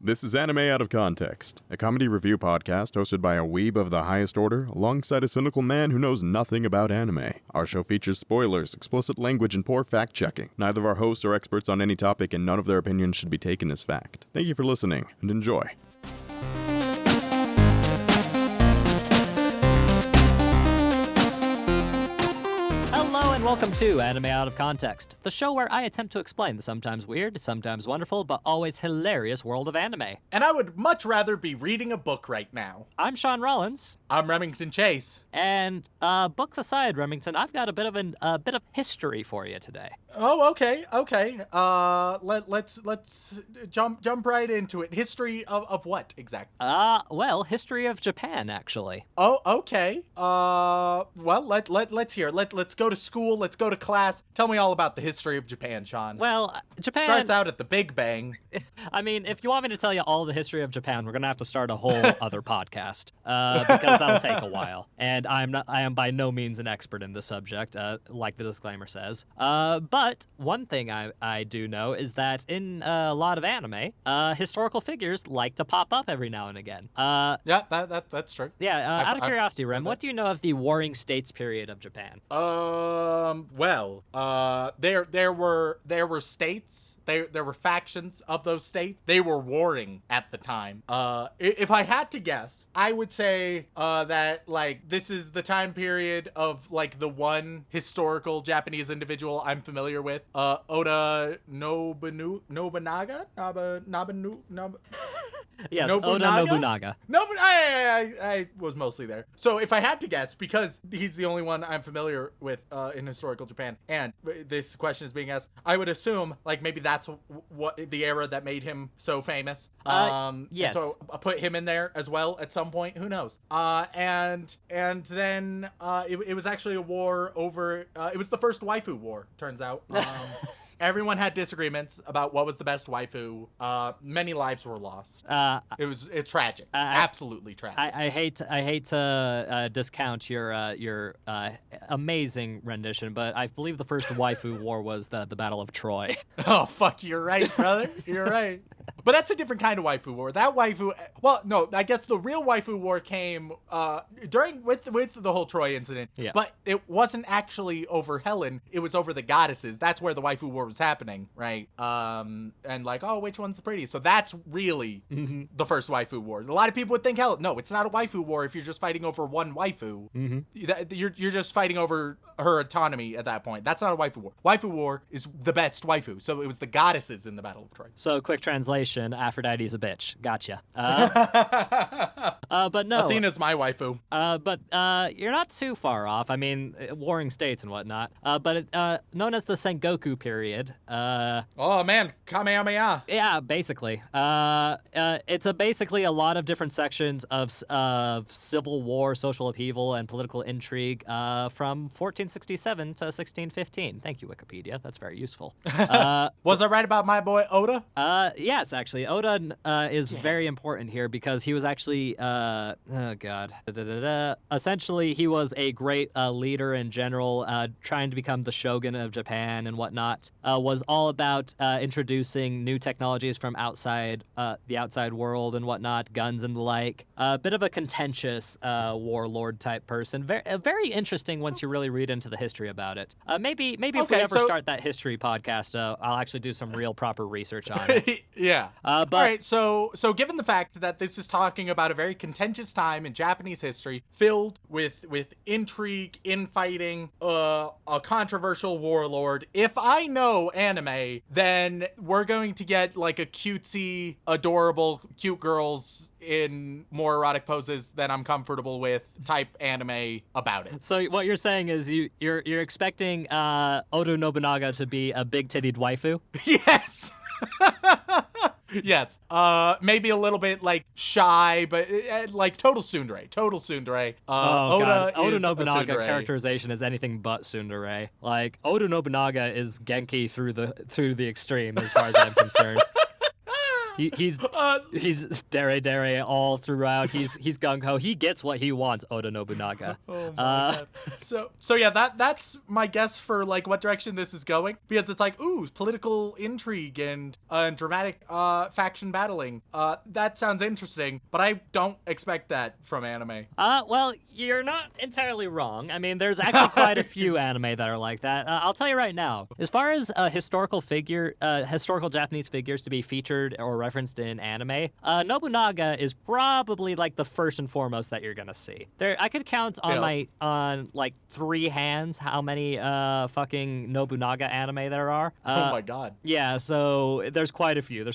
This is Anime Out of Context, a comedy review podcast hosted by a weeb of the highest order, alongside a cynical man who knows nothing about anime. Our show features spoilers, explicit language, and poor fact-checking. Neither of our hosts are experts on any topic, and none of their opinions should be taken as fact. Thank you for listening, and enjoy. Hello and welcome to Anime Out of Context, the show where I attempt to explain the sometimes weird, sometimes wonderful, but always hilarious world of anime. And I would much rather be reading a book right now. I'm Sean Rollins. I'm Remington Chase. And books aside, Remington, I've got a bit of history for you today. Oh, okay. Let's jump right into it. History of what exactly? Well, history of Japan, actually. Oh, okay. Well, let's hear. Let's go to school. Let's go to class. Tell me all about the history of Japan, Sean. Well, Japan starts out at the Big Bang. I mean, if you want me to tell you all the history of Japan, we're gonna have to start a whole other podcast, because that'll take a while. And I am by no means an expert in the subject, like the disclaimer says. But one thing I do know is that in a lot of anime, historical figures like to pop up every now and again. Yeah, that's true. Yeah. Out of curiosity, Rem, what do you know of the Warring States period of Japan? Well, there were states. There were factions of those states. They were warring at the time. If I had to guess, I would say that like this is the time period of like the one historical Japanese individual I'm familiar with, Oda Nobunaga. Yes, Nobunaga? Oda Nobunaga. No, but I was mostly there. So if I had to guess, because he's the only one I'm familiar with in historical Japan, and this question is being asked, I would assume like maybe that's what the era that made him so famous. Yes. So I'll put him in there as well at some point. Who knows? And then it was actually a war over. It was the first waifu war. Turns out. Everyone had disagreements about what was the best waifu. Many lives were lost. It's tragic. Absolutely tragic. I hate to discount your amazing rendition, but I believe the first waifu war was the Battle of Troy. Oh fuck, you're right, brother. You're right. But that's a different kind of waifu war. That waifu, well, no, I guess the real waifu war came with the whole Troy incident. Yeah. But it wasn't actually over Helen. It was over the goddesses. That's where the waifu war was happening, right? And like, oh, which one's the prettiest? So that's really the first waifu war. A lot of people would think, hell, no, it's not a waifu war if you're just fighting over one waifu. You're just fighting over her autonomy at that point. That's not a waifu war. Waifu war is the best waifu. So it was the goddesses in the Battle of Troy. So quick translation, Aphrodite's a bitch. Gotcha. But no. Athena's my waifu. But you're not too far off. I mean, warring states and whatnot. But known as the Sengoku period. Oh man, Kamehameha. Yeah, basically. It's basically a lot of different sections of civil war, social upheaval, and political intrigue from 1467 to 1615. Thank you, Wikipedia. That's very useful. Was I right about my boy Oda? Yes, actually. Oda is very important here because he was actually, essentially, he was a great leader in general, trying to become the shogun of Japan and whatnot. Was all about introducing new technologies from outside the outside world and whatnot, guns and the like. A bit of a contentious warlord type person. Very interesting once you really read into the history about it. Maybe if we ever start that history podcast, I'll actually do some real proper research on it. Yeah. But all right. So given the fact that this is talking about a very contentious time in Japanese history, filled with intrigue, infighting, a controversial warlord. If I know anime, then we're going to get like a cutesy, adorable, cute girls in more erotic poses than I'm comfortable with type anime about it. So what you're saying is you're expecting Oda Nobunaga to be a big-tittied waifu? Yes. Yes. Maybe a little bit like shy, but like total tsundere. Oda Nobunaga characterization is anything but tsundere. Like Oda Nobunaga is Genki through the extreme as far as I'm concerned. He's dere all throughout. He's gung ho. He gets what he wants, Oda Nobunaga. Oh my god. So yeah, that's my guess for like what direction this is going, because it's like, ooh, political intrigue and dramatic faction battling. That sounds interesting, but I don't expect that from anime. Well, you're not entirely wrong. I mean, there's actually quite a few anime that are like that. I'll tell you right now, as far as historical Japanese figures to be featured or referenced in anime, Nobunaga is probably like the first and foremost that you're gonna see. I could count on like 3 hands how many fucking Nobunaga anime there are. Oh my god. Yeah, so there's quite a few.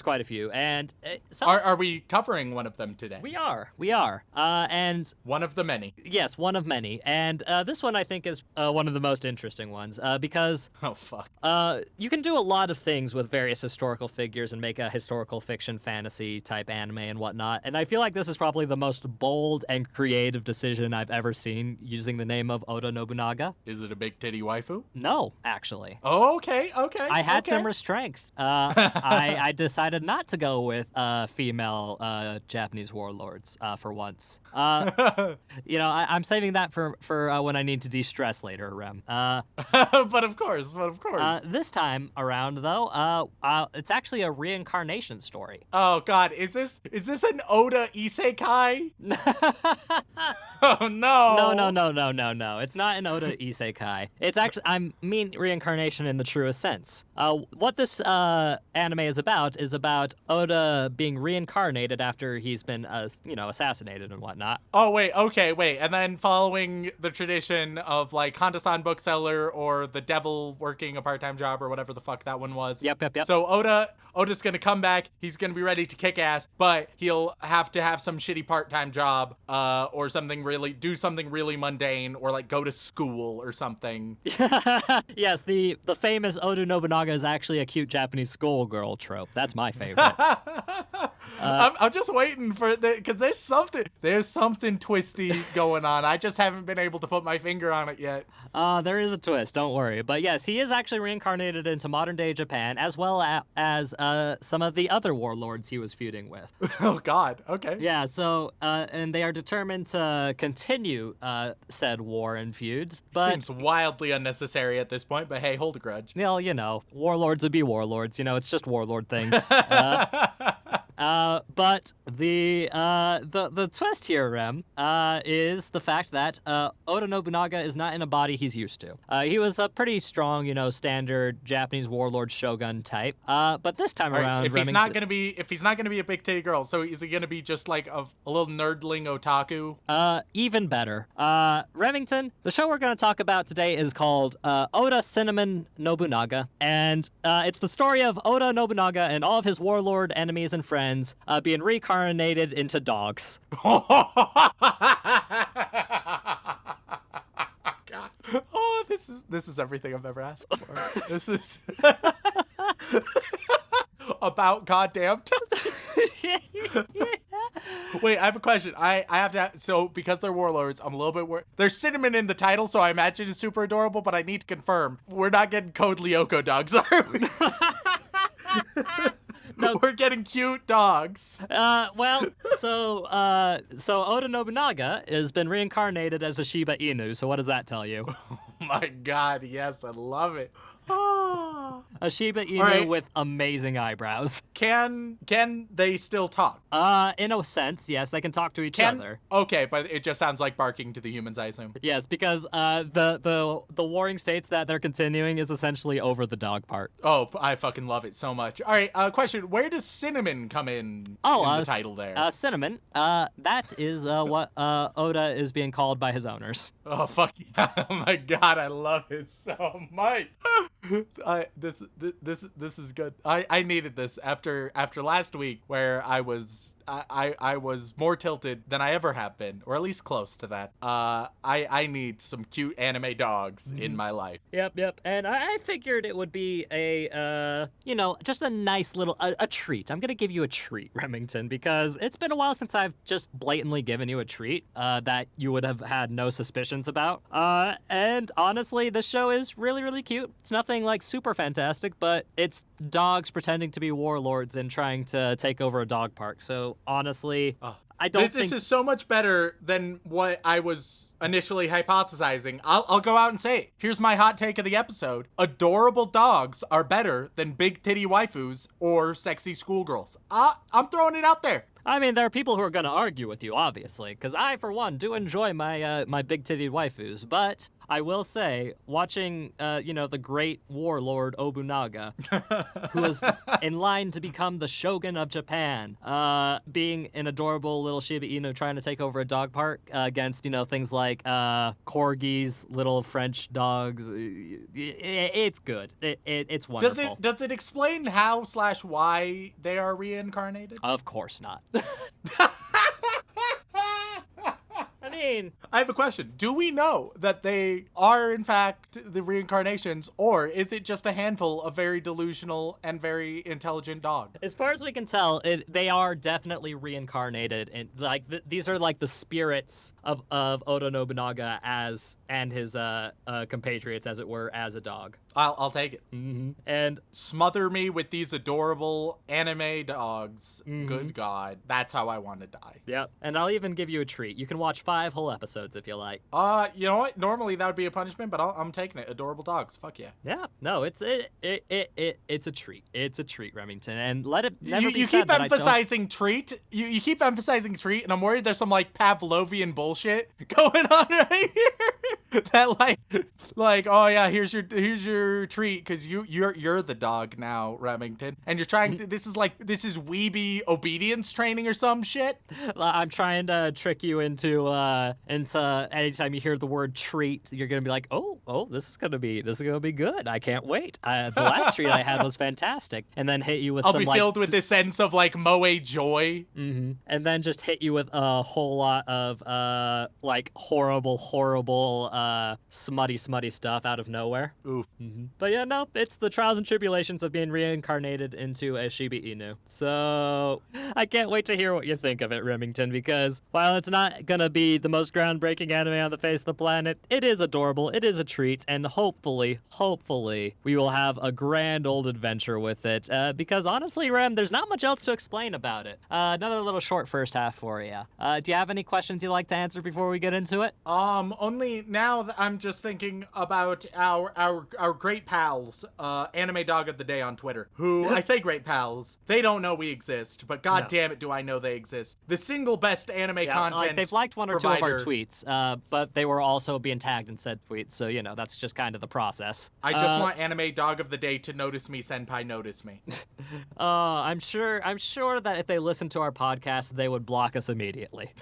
And are we covering one of them today? We are. And one of the many. Yes, one of many. And this one I think is one of the most interesting ones because oh fuck. You can do a lot of things with various historical figures and make a historical fiction fantasy type anime and whatnot. And I feel like this is probably the most bold and creative decision I've ever seen using the name of Oda Nobunaga. Is it a big titty waifu? No, actually. Oh, okay. I had some restraint. I decided not to go with female Japanese warlords for once. I'm saving that for when I need to de-stress later, Rem. But of course. This time around, though, it's actually a reincarnation story. Oh God, is this an Oda isekai? Oh no. No. It's not an Oda isekai. It's actually, I mean reincarnation in the truest sense. What this anime is about Oda being reincarnated after he's been, assassinated and whatnot. Oh wait, and then following the tradition of like Honda-san bookseller or the devil working a part-time job or whatever the fuck that one was. Yep. So Oda's gonna come back. He's gonna be ready to kick ass, but he'll have to have some shitty part-time job, or do something really mundane, or like go to school or something. Yes, the famous Oda Nobunaga is actually a cute Japanese schoolgirl trope. That's my favorite. I'm just waiting for because there's something twisty going on. I just haven't been able to put my finger on it yet. There is a twist, don't worry. But yes, he is actually reincarnated into modern day Japan, as well as some of the other warlords he was feuding with. Oh God, okay. Yeah, so and they are determined to continue said war and feuds. But seems wildly unnecessary at this point, but hey, hold a grudge. Well, warlords would be warlords. It's just warlord things. But the twist here, Rem, is the fact that Oda Nobunaga is not in a body he's used to. He was a pretty strong, standard Japanese warlord shogun type. But this time around, if he's not gonna be a big titty girl, so is he gonna be just like a little nerdling otaku? Even better. Remington, the show we're gonna talk about today is called Oda Cinnamon Nobunaga, and it's the story of Oda Nobunaga and all of his warlord enemies and friends being reincarnated into dogs. Oh, this is everything I've ever asked for. This is about goddamn Wait, I have a question. I have to so because they're warlords, I'm a little bit worried. There's cinnamon in the title, so I imagine it's super adorable, but I need to confirm. We're not getting Code Lyoko dogs, are we? No. We're getting cute dogs. So Oda Nobunaga has been reincarnated as a Shiba Inu, so what does that tell you? Oh my God, yes, I love it. A Shiba Inu with amazing eyebrows. Can they still talk? In a sense, yes, they can talk to each other. Okay, but it just sounds like barking to the humans, I assume. Yes, because the warring states that they're continuing is essentially over the dog part. Oh, I fucking love it so much. All right, question: where does cinnamon come in the title there? Cinnamon. That is what Oda is being called by his owners. Oh fuck yeah! Oh my God, I love it so much. This is good. I needed this after last week where I was I was more tilted than I ever have been, or at least close to that. I need some cute anime dogs in my life. Yep. And I figured it would be a, just a nice little, a treat. I'm going to give you a treat, Remington, because it's been a while since I've just blatantly given you a treat that you would have had no suspicions about. And honestly, this show is really, really cute. It's nothing like super fantastic, but it's dogs pretending to be warlords and trying to take over a dog park. So honestly, I don't think this is so much better than what I was initially hypothesizing. I'll go out and say it. Here's my hot take of the episode. Adorable dogs are better than big titty waifus or sexy schoolgirls. I'm throwing it out there. I mean, there are people who are going to argue with you, obviously, because I, for one, do enjoy my my big-titted waifus. But I will say, watching, the great warlord Nobunaga, who is in line to become the shogun of Japan, being an adorable little Shiba Inu trying to take over a dog park against, things like corgis, little French dogs. It's good. It's wonderful. Does it explain how/why they are reincarnated? Of course not. I mean, I have a question. Do we know that they are, in fact, the reincarnations, or is it just a handful of very delusional and very intelligent dogs? as far as we can tell, they are definitely reincarnated, and these are like the spirits of Oda Nobunaga and his compatriots, as it were, as a dog. I'll take it. Mm-hmm. And smother me with these adorable anime dogs. Mm-hmm. Good God, that's how I want to die. Yep. And I'll even give you a treat. You can watch 5 whole episodes if you like. You know what? Normally that would be a punishment, but I'm taking it. Adorable dogs. Fuck yeah. Yeah. No, it's a treat. It's a treat, Remington. And let it never be you said keep that emphasizing treat. You keep emphasizing treat, and I'm worried there's some like Pavlovian bullshit going on right here. That like oh yeah, here's your treat because you're the dog now, Remington, and you're trying to. This is weeby obedience training or some shit. I'm trying to trick you into anytime you hear the word treat, you're gonna be like, oh, this is gonna be good. I can't wait. The last treat I had was fantastic, and then hit you with I'll some be filled with this sense of like moe joy. Mm-hmm. And then just hit you with a whole lot of horrible smutty stuff out of nowhere. Oof. Mm-hmm. But yeah, no, it's the trials and tribulations of being reincarnated into a Shiba Inu. So I can't wait to hear what you think of it, Remington, because while it's not gonna be the most groundbreaking anime on the face of the planet, it is adorable, it is a treat, and hopefully, we will have a grand old adventure with it, because honestly, Rem, there's not much else to explain about it. Another little short first half for you. Do you have any questions you'd like to answer before we get into it? Only now that I'm just thinking about our great pals, Anime Dog of the Day on Twitter, who, I say great pals, they don't know we exist, but god damn it do I know they exist. The single best anime content they've liked one or two of our provider. tweets, but they were also being tagged in said tweets, so, that's just kind of the process. I just want Anime Dog of the Day to notice me, senpai, notice me. I'm sure that if they listened to our podcast, they would block us immediately.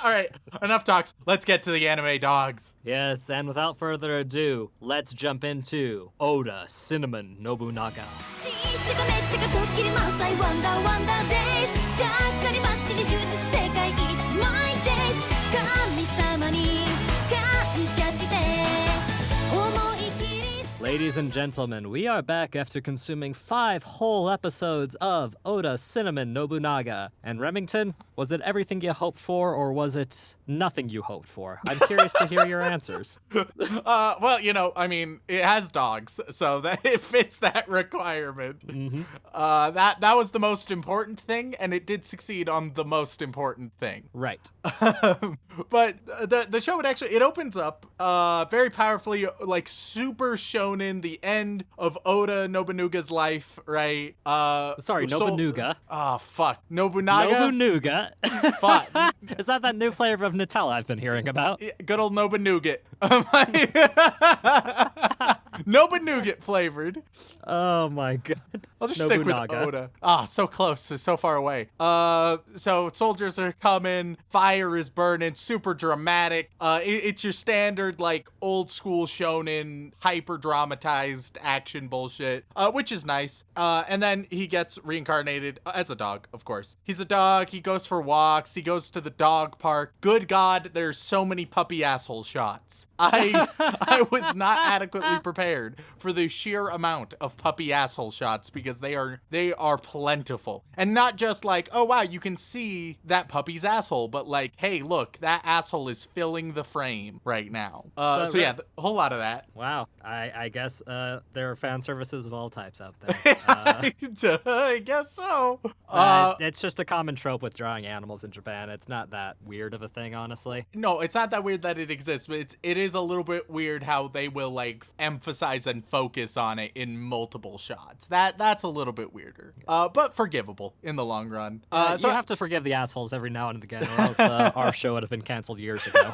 All right, enough talks. Let's get to the anime dogs. Yes, and without further ado, let's jump into Oda Cinnamon Nobunaga. しがめっちゃかとっきり満載ワンダーワンダーデイズちゃっかりバッチリ充実世界 It's my days 神様に感謝して思い切り Ladies and gentlemen, we are back after consuming 5 whole episodes of Oda Cinnamon Nobunaga. And Remington, was it everything you hoped for, or was it nothing you hoped for? I'm curious to hear your answers. Well, it has dogs, so that it fits that requirement. Mm-hmm. That was the most important thing, and it did succeed on the most important thing. Right. But the show it opens up very powerfully, like super shonen, the end of Oda Nobunaga's life, right? Sorry, Nobunaga. Fuck. Nobunaga? Nobunaga. Fuck. Is that new flavor of Nutella I've been hearing about? Good old Nobunaga. Nobunaga flavored. Oh my god. I'll just stick with Nobunaga. Oda. So close, so far away. So soldiers are coming, fire is burning, super dramatic. It's your standard like old school shonen, hyper dramatized action bullshit, which is nice. And then he gets reincarnated as a dog, of course. He's a dog. He goes for walks. He goes to the dog park. Good God, there's so many puppy asshole shots. I was not adequately prepared for the sheer amount of puppy asshole shots because they are plentiful. And not just like, oh wow, you can see that puppy's asshole, but like, hey, look, that asshole is filling the frame right now. So yeah, a whole lot of that. Wow. I guess there are fan services of all types out there. I guess so. It's just a common trope with drawing animals in Japan. It's not that weird of a thing, honestly. No, it's not that weird that it exists, but it is a little bit weird how they will like emphasize and focus on it in multiple shots. That's a little bit weirder, but forgivable in the long run. So you have to forgive the assholes every now and again, or else our show would have been canceled years ago.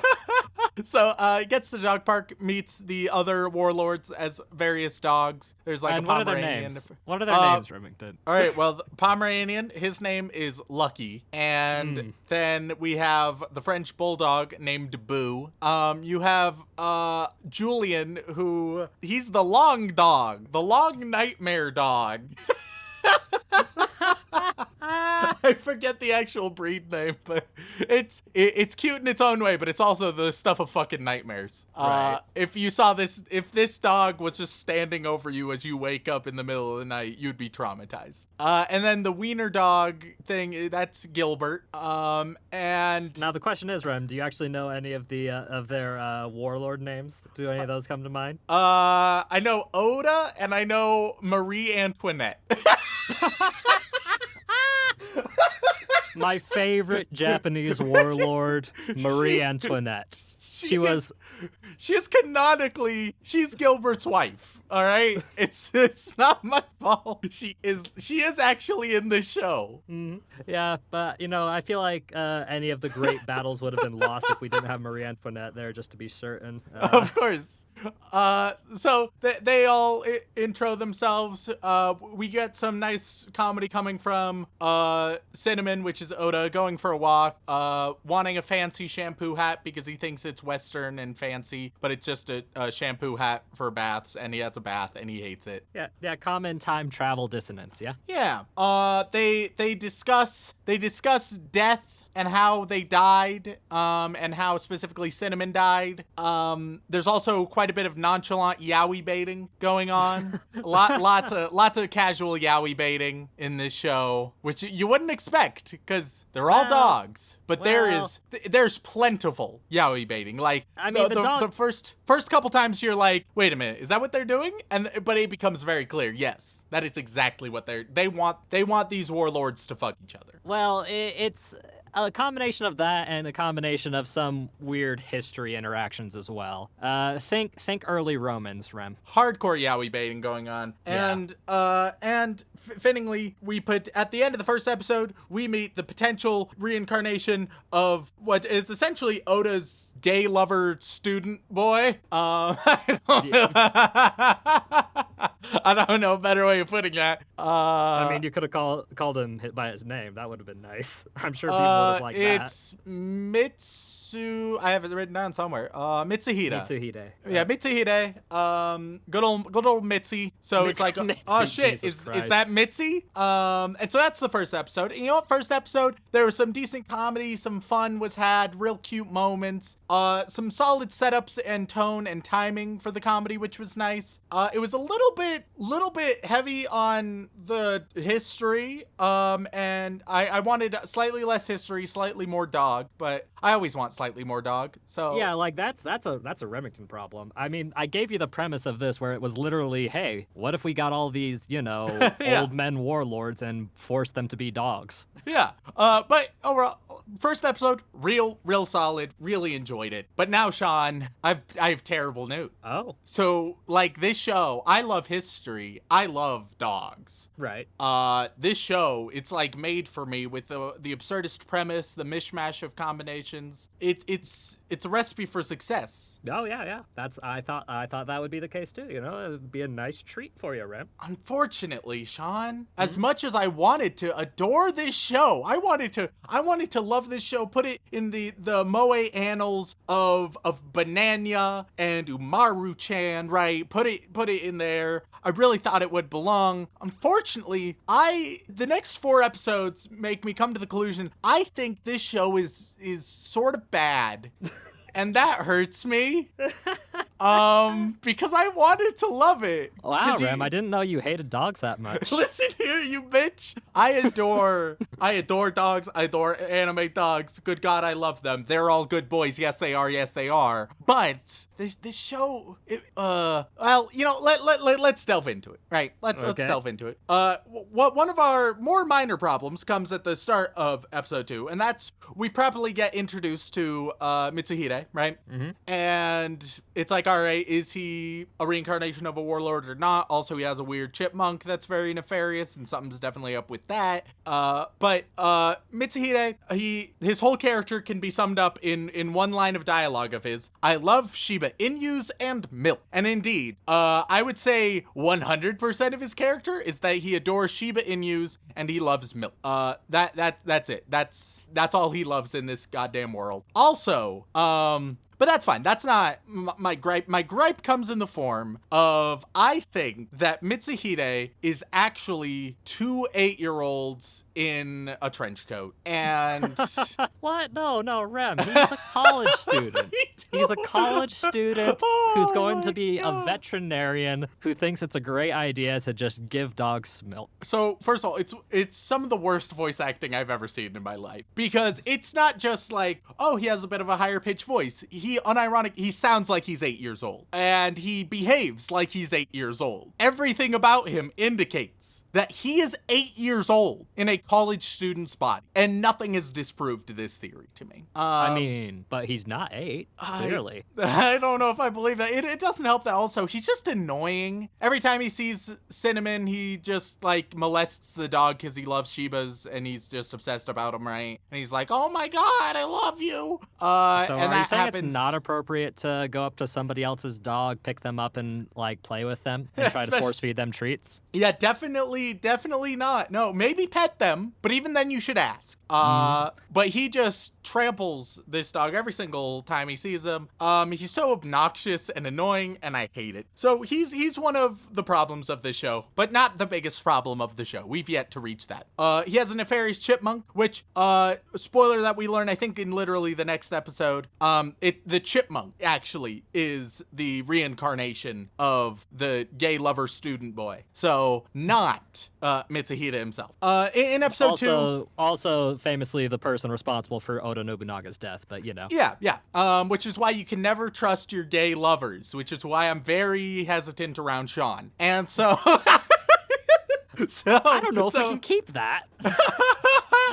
So he gets to the dog park, meets the other warlords as various dogs. There's like And a what are their Pomeranian. names? What are their names, Remington? All right, well, the Pomeranian, his name is Lucky. And then we have the French bulldog named Boo. You have Julian, who he's the long dog, the long nightmare dog. I forget the actual breed name, but it's cute in its own way, but it's also the stuff of fucking nightmares. Right. If you saw this, if this dog was just standing over you as you wake up in the middle of the night, you'd be traumatized. And then the wiener dog thing, that's Gilbert. And Now the question is, Rem, do you actually know any of their warlord names? Do any of those come to mind? I know Oda and I know Marie Antoinette. My favorite Japanese warlord, Marie Antoinette. She is canonically, she's Gilbert's wife. All right, it's not my fault. She is actually in the show. Yeah, but I feel like any of the great battles would have been lost if we didn't have Marie Antoinette there, just to be certain. Of course. So they all intro themselves. We get some nice comedy coming from Cinnamon, which is Oda, going for a walk, wanting a fancy shampoo hat because he thinks it's Western and fancy, but it's just a shampoo hat for baths, and he has a bath and he hates it. Yeah, common time travel dissonance, yeah? Yeah. They discuss death and how they died, and how specifically Cinnamon died. There's also quite a bit of nonchalant yaoi baiting going on. Lots of casual yaoi baiting in this show, which you wouldn't expect because they're all dogs. But there's plentiful yaoi baiting. Like, I mean, the first couple times you're like, wait a minute, is that what they're doing? But it becomes very clear, yes, that is exactly what they want these warlords to fuck each other. Well, it's a combination of that and a combination of some weird history interactions as well. Think early Romans, Rem. Hardcore yaoi baiting going on. And fittingly, we put at the end of the first episode, we meet the potential reincarnation of what is essentially Oda's gay lover student boy. I don't know a better way of putting that. I mean, you could have called him by his name. That would have been nice. I'm sure people would have liked that. It's Mitsu. I have it written down somewhere. Mitsuhide. Mitsuhide. Yeah, Mitsuhide. Good old Mitzi. So it's like, Mitzi, oh shit, Jesus is Christ. that Mitzi? And so that's the first episode. And you know what? First episode, there was some decent comedy, some fun was had, real cute moments, some solid setups and tone and timing for the comedy, which was nice. It was a little bit heavy on the history, and I wanted slightly less history, slightly more dog, but I always want slightly more dog. So yeah, like that's a Remington problem. I mean, I gave you the premise of this where it was literally, hey, what if we got all these, Yeah. old men warlords and forced them to be dogs? Yeah. But overall, first episode, real solid, really enjoyed it. But now, Sean, I have terrible news. Oh, So, like, this show, I love history. I love dogs. right. This show, it's like made for me with the absurdist premise, the mishmash of combinations. It's a recipe for success. Oh yeah. I thought that would be the case too. You know, it'd be a nice treat for you, Rem. Unfortunately, Sean, as much as I wanted to adore this show, I wanted to love this show, put it in the moe annals of Bananya and Umaru-chan, right? Put it in there. I really thought it would belong. Unfortunately, the next 4 episodes make me come to the conclusion I think this show is sort of bad. And that hurts me. Because I wanted to love it. Wow, Rem, I didn't know you hated dogs that much. Listen here, you bitch. I adore dogs. I adore anime dogs. Good God, I love them. They're all good boys. Yes, they are. Yes, they are. But this show, well, you know, let's delve into it. Right? Let's delve into it. One of our more minor problems comes at the start of episode 2, and that's we properly get introduced to Mitsuhide, right? Mm-hmm. And it's like, all right, is he a reincarnation of a warlord or not? Also, he has a weird chipmunk that's very nefarious, and something's definitely up with that. But Mitsuhide, his whole character can be summed up in one line of dialogue of his: I love Shiba Inus and milk. And indeed, I would say 100% of his character is that he adores Shiba Inus and he loves milk. That's it. That's all he loves in this goddamn world. Also, but that's fine. That's not my gripe. My gripe comes in the form of I think that Mitsuhide is actually 2 8-year-olds in a trench coat. And what? No, Rem. He's a college student. He's a college student who's going to be a veterinarian who thinks it's a great idea to just give dogs milk. So, first of all, it's some of the worst voice acting I've ever seen in my life. Because it's not just like, oh, he has a bit of a higher pitched voice. He sounds like he's 8 years old. And he behaves like he's 8 years old. Everything about him indicates that he is 8 years old in a college student's body, and nothing has disproved this theory to me. I mean, but he's not 8, clearly. I don't know if I believe that. It doesn't help that also he's just annoying. Every time he sees Cinnamon, he just, like, molests the dog because he loves Shibas, and he's just obsessed about him, right? And he's like, oh my god, I love you! So and are you saying happens... it's not appropriate to go up to somebody else's dog, pick them up, and, like, play with them, and try to force-feed them treats? Yeah, definitely not. No, maybe pet them, but even then you should ask. But he just tramples this dog every single time he sees him. He's so obnoxious and annoying, and I hate it. So he's one of the problems of this show, but not the biggest problem of the show. We've yet to reach that. He has a nefarious chipmunk, which, spoiler that we learn, I think, in literally the next episode. The chipmunk actually is the reincarnation of the gay lover student boy. So not Mitsuhide himself. In episode 2... Also famously the person responsible for Oda Nobunaga's death, but you know. Yeah. Which is why you can never trust your gay lovers, which is why I'm very hesitant around Sean. And so... I don't know if we can keep that.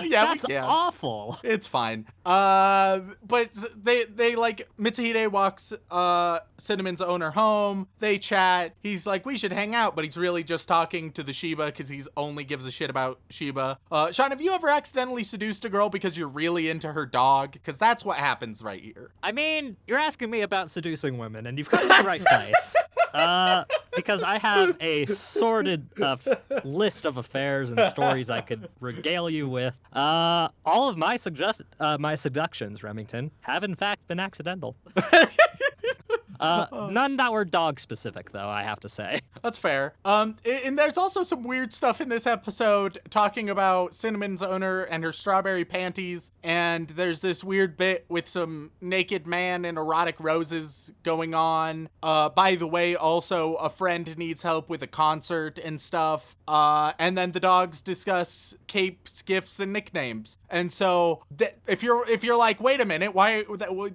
Yeah, that's awful. It's fine. But they like Mitsuhide walks Cinnamon's owner home. They chat. He's like, we should hang out, but he's really just talking to the Shiba because he's only gives a shit about Shiba. Sean, have you ever accidentally seduced a girl because you're really into her dog? Because that's what happens right here. I mean, you're asking me about seducing women, and you've come to the right place. Because I have a sordid list of affairs and stories I could regale you with. All of my seductions, Remington, have in fact been accidental. None that were dog specific, though, I have to say. That's fair. And there's also some weird stuff in this episode talking about Cinnamon's owner and her strawberry panties. And there's this weird bit with some naked man and erotic roses going on. By the way, also a friend needs help with a concert and stuff. And then the dogs discuss capes, gifts, and nicknames. And so if you're like, wait a minute, why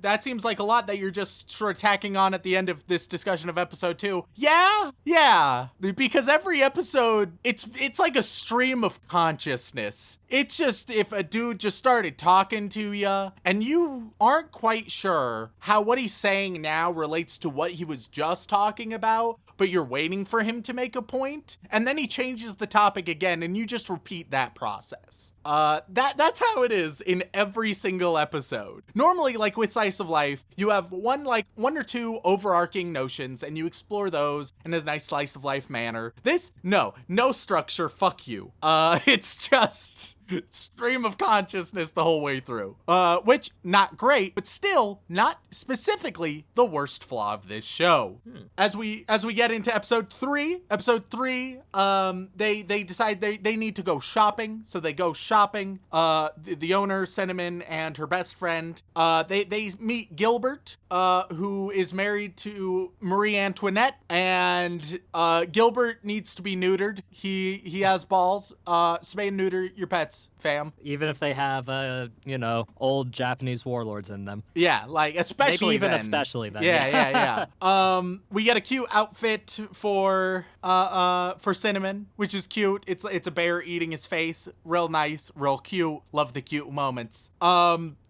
that seems like a lot that you're just sort of tacking on at the end of this discussion of episode 2. Yeah, because every episode it's like a stream of consciousness. It's just if a dude just started talking to you and you aren't quite sure how what he's saying now relates to what he was just talking about, but you're waiting for him to make a point, and then he changes the topic again and you just repeat that process. That's how it is in every single episode. Normally, like with Slice of Life, you have one or two overarching notions and you explore those in a nice slice of life manner. This, no structure, fuck you. It's just stream of consciousness the whole way through. Which, not great, but still not specifically the worst flaw of this show. As we get into episode 3, they decide they need to go shopping, so they go shopping. The owner, Cinnamon, and her best friend, they meet Gilbert, who is married to Marie Antoinette, and Gilbert needs to be neutered. He has balls. Spay and neuter your pets, fam. Even if they have, old Japanese warlords in them. Yeah, like, especially Maybe even then. especially then. Yeah. We get a cute outfit for Cinnamon, which is cute. It's a bear eating his face. Real nice, real cute. Love the cute moments.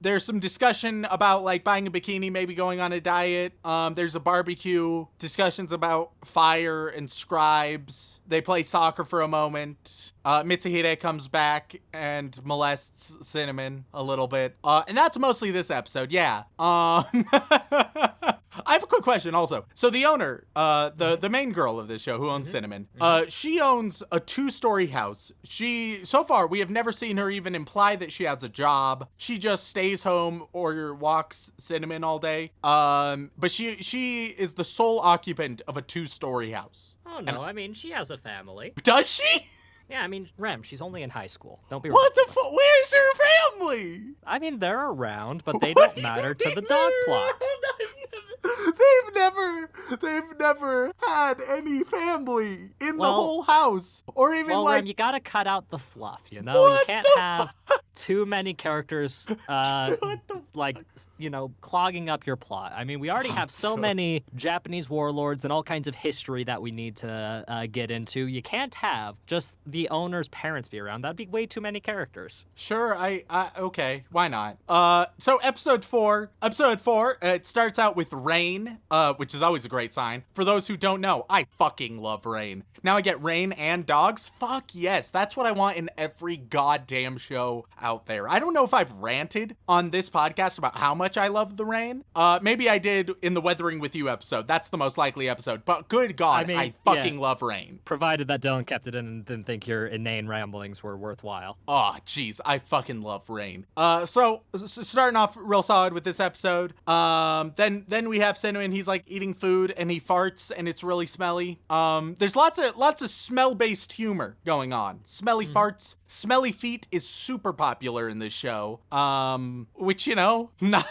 There's some discussion about, like, buying a bikini, maybe going on a diet. There's a barbecue. Discussions about fire and scribes. They play soccer for a moment. Mitsuhide comes back and molests Cinnamon a little bit. And that's mostly this episode, yeah. I have a quick question also. So the owner, the main girl of this show who owns Cinnamon, she owns a 2-story house. So far, we have never seen her even imply that she has a job. She just stays home or walks Cinnamon all day. But she is the sole occupant of a 2-story house. Oh, no, I mean, she has a family. Does she? Yeah, I mean, Rem, she's only in high school. Don't be What the ridiculous. fuck? Where's her family? I mean, they're around, but they don't matter to the dog plot. They've never had any family in the Well- whole house, or even Well, like. Rem, you gotta cut out the fluff, you know? What You can't the have too many characters, clogging up your plot. I mean, we already have so many Japanese warlords and all kinds of history that we need to get into. You can't have just the owner's parents be around. That'd be way too many characters. Sure, okay, why not? So episode 4, it starts out with rain, which is always a great sign. For those who don't know, I fucking love rain. Now I get rain and dogs? Fuck yes, that's what I want in every goddamn show out there. I don't know if I've ranted on this podcast about how much I love the rain. Maybe I did in the Weathering With You episode. That's the most likely episode. But good God, I fucking love rain. Provided that Dylan kept it in and didn't think your inane ramblings were worthwhile. Oh, jeez, I fucking love rain. So starting off real solid with this episode. Then we have Cinnamon. He's like eating food and he farts and it's really smelly. There's lots of smell-based humor going on. Smelly farts, smelly feet is super popular in this show. Which, not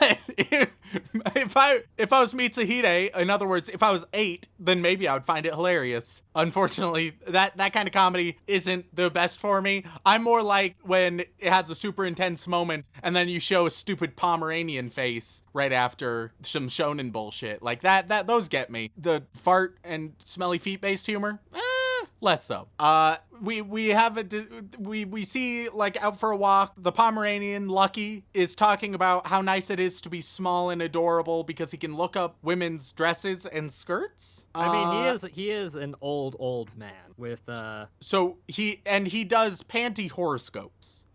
if I was Mitsuhide, in other words, if I was 8, then maybe I would find it hilarious. Unfortunately, that kind of comedy isn't the best for me. I'm more like when it has a super intense moment and then you show a stupid Pomeranian face right after some shonen bullshit. Like that those get me. The fart and smelly feet based humor, less so. We see, like, out for a walk, the Pomeranian, Lucky, is talking about how nice it is to be small and adorable because he can look up women's dresses and skirts. I mean, he is an old man with So he does panty horoscopes.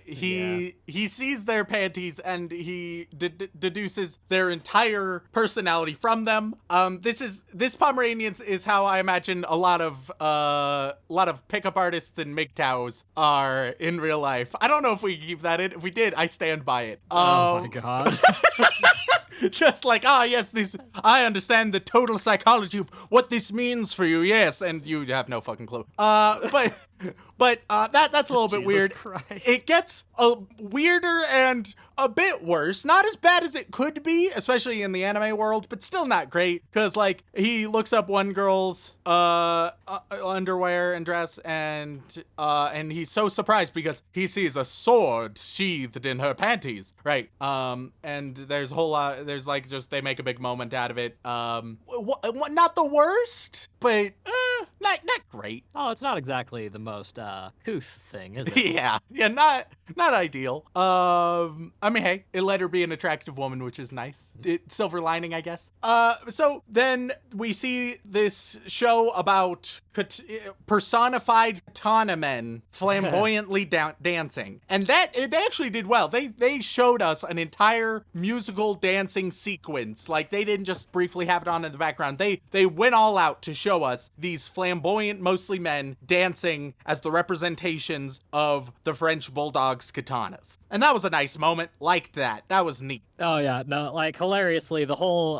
He sees their panties and he deduces their entire personality from them. This Pomeranians is how I imagine a lot of pickup artists and MGTOWs are in real life. I don't know if we keep that in. If we did, I stand by it. oh my god. Just like, yes, I understand the total psychology of what this means for you, yes, and you have no fucking clue. But that's a little bit Jesus weird. Christ. It gets weirder and a bit worse. Not as bad as it could be, especially in the anime world, but still not great. Because, like, he looks up one girl's underwear and dress, and he's so surprised because he sees a sword sheathed in her panties, right? And there's a whole lot. There's they make a big moment out of it. Not the worst, but not great. Oh, it's not exactly the most couth thing, is it? Yeah, not ideal. I mean, hey, it let her be an attractive woman, which is nice. Silver lining, I guess. So then we see this show about personified katana men flamboyantly dancing, and that they actually did well. They showed us an entire musical dancing sequence. Like, they didn't just briefly have it on in the background. They went all out to show us these flamboyant, mostly men, dancing as the representations of the French Bulldog's katanas. And that was a nice moment. Liked that. That was neat. Oh, yeah. No, like, hilariously, the whole,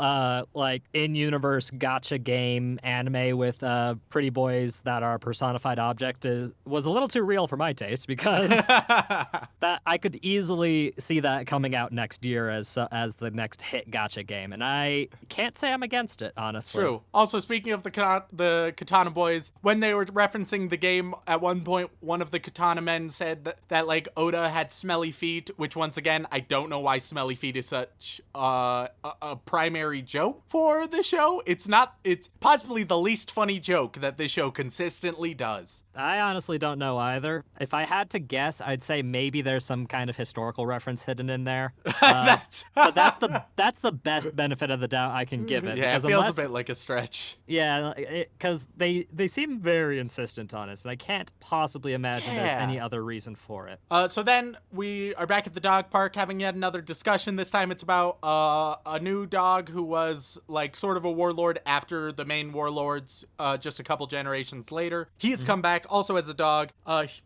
like, in-universe gotcha game anime with pretty boys that are personified object was a little too real for my taste, because that I could easily see that coming out next year as the next hit gotcha game, and I can't say I'm against it, honestly. True. Also, speaking of the Katana Boys, when they were referencing the game, at one point, one of the Katana men said that like, Oda had smelly feet, which, once again, I don't know why smelly feet is such a primary joke for the show. It's possibly the least funny joke that the show consistently does. I honestly don't know either. If I had to guess, I'd say maybe there's some kind of historical reference hidden in there. But that's the best benefit of the doubt I can give it. Yeah, it feels a bit like a stretch. Yeah, because they seem very insistent on it, and I can't possibly imagine there's any other reason for it. So then we are back at the dog park having yet another discussion. This time it's about a new dog who was like sort of a warlord after the main warlords just a couple generations later. He has come back also as a dog.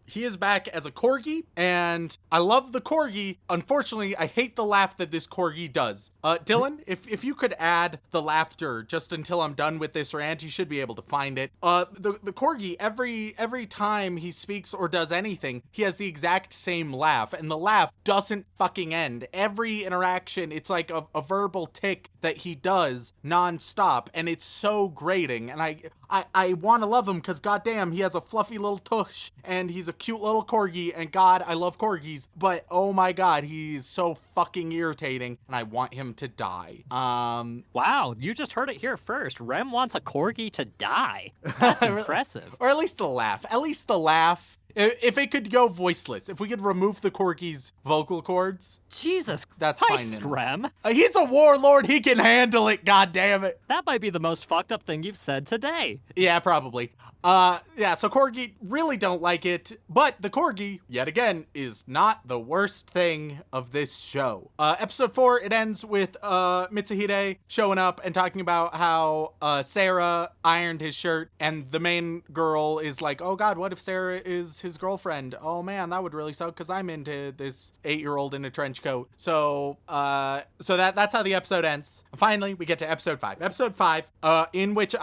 He is back as a corgi, and I love the corgi. Unfortunately, I hate the laugh that this corgi does. Dylan, if you could add the laughter just until I'm done with this rant, you should be able to find it. The corgi, every time he speaks or does anything, he has the exact same laugh, and the laugh doesn't fucking end. Every interaction, it's like a verbal tick that he does nonstop, and it's so grating, and I want to love him because goddamn, he has a fluffy little tush, and he's a cute little corgi, and God, I love corgis, but oh my God, he's so fucking irritating, and I want him to die. Wow, you just heard it here first. Rem wants a corgi to die. That's impressive. Or at least the laugh. At least the laugh. If it could go voiceless, if we could remove the corgi's vocal cords. Jesus That's Christ, fine. Rem. He's a warlord. He can handle it. God damn it. That might be the most fucked up thing you've said today. Yeah, probably. So corgi really don't like it, but the corgi, yet again, is not the worst thing of this show. Episode 4, it ends with Mitsuhide showing up and talking about how Sarah ironed his shirt, and the main girl is like, oh God, what if Sarah is his girlfriend? Oh man, that would really suck because I'm into this 8-year-old in a trench coat. So that's how the episode ends. Finally, we get to episode 5. Episode 5, in which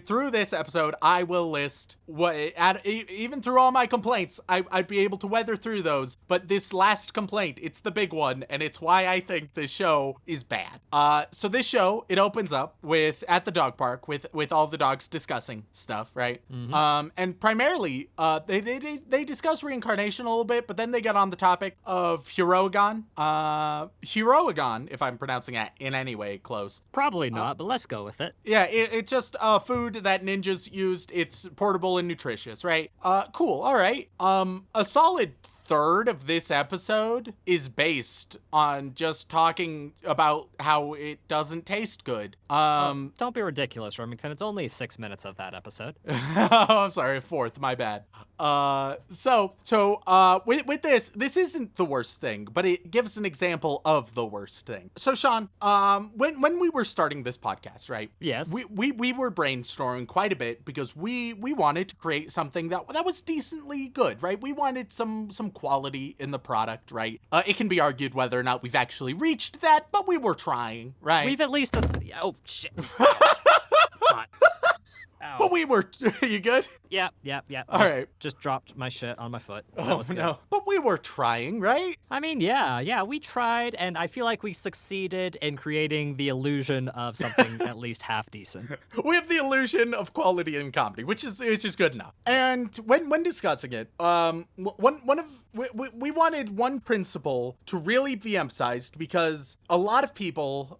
through this episode, I will list even through all my complaints, I'd be able to weather through those. But this last complaint, it's the big one, and it's why I think this show is bad. So this show, it opens up at the dog park with all the dogs discussing stuff, right? Mm-hmm. And primarily, they discuss reincarnation a little bit, but then they get on the topic of Hiroagon. Hiroagon, if I'm pronouncing that in any way close. Probably not, but let's go with it. Yeah, it's just food that ninjas used. It's portable and nutritious, right? Cool. All right. A solid third of this episode is based on just talking about how it doesn't taste good. Don't be ridiculous, Remington. It's only 6 minutes of that episode. Oh, I'm sorry, 4th, my bad. With this isn't the worst thing, but it gives an example of the worst thing. So, Sean, when we were starting this podcast, right? Yes. We were brainstorming quite a bit because we wanted to create something that was decently good, right? We wanted some quality in the product, right? It can be argued whether or not we've actually reached that, but we were trying, right? We've at least... Oh, shit. Ow. But we were... You good? Yeah. All right. Just dropped my shit on my foot. Oh, no. But we were trying, right? I mean, yeah, we tried, and I feel like we succeeded in creating the illusion of something at least half decent. We have the illusion of quality in comedy, which is good enough. And when discussing it, we wanted one principle to really be emphasized because a lot of people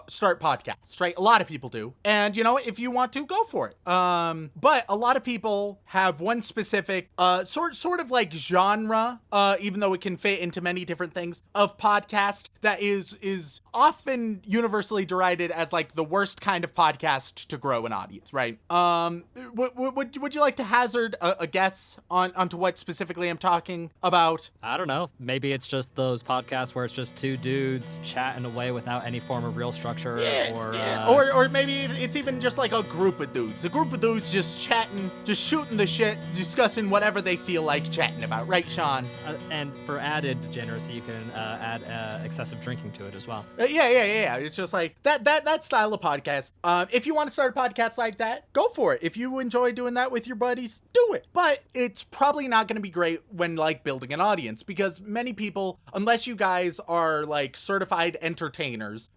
start podcasts, right? A lot of people do. And you know what? If you want to, go for it. But a lot of people have one specific sort of like genre, even though it can fit into many different things, of podcast that is often universally derided as like the worst kind of podcast to grow an audience, right? Would you like to hazard a guess onto what specifically I'm talking about? I don't know. Maybe it's just those podcasts where it's just two dudes chatting away without any form of real structure, or maybe it's even just like a group of dudes just chatting, just shooting the shit, discussing whatever they feel like chatting about, right, Sean? And for added degeneracy, you can add excessive drinking to it as well. Yeah. It's just like that style of podcast. If you want to start a podcast like that, go for it. If you enjoy doing that with your buddies, do it. But it's probably not going to be great when like building an audience, because many people, unless you guys are like certified entertainers,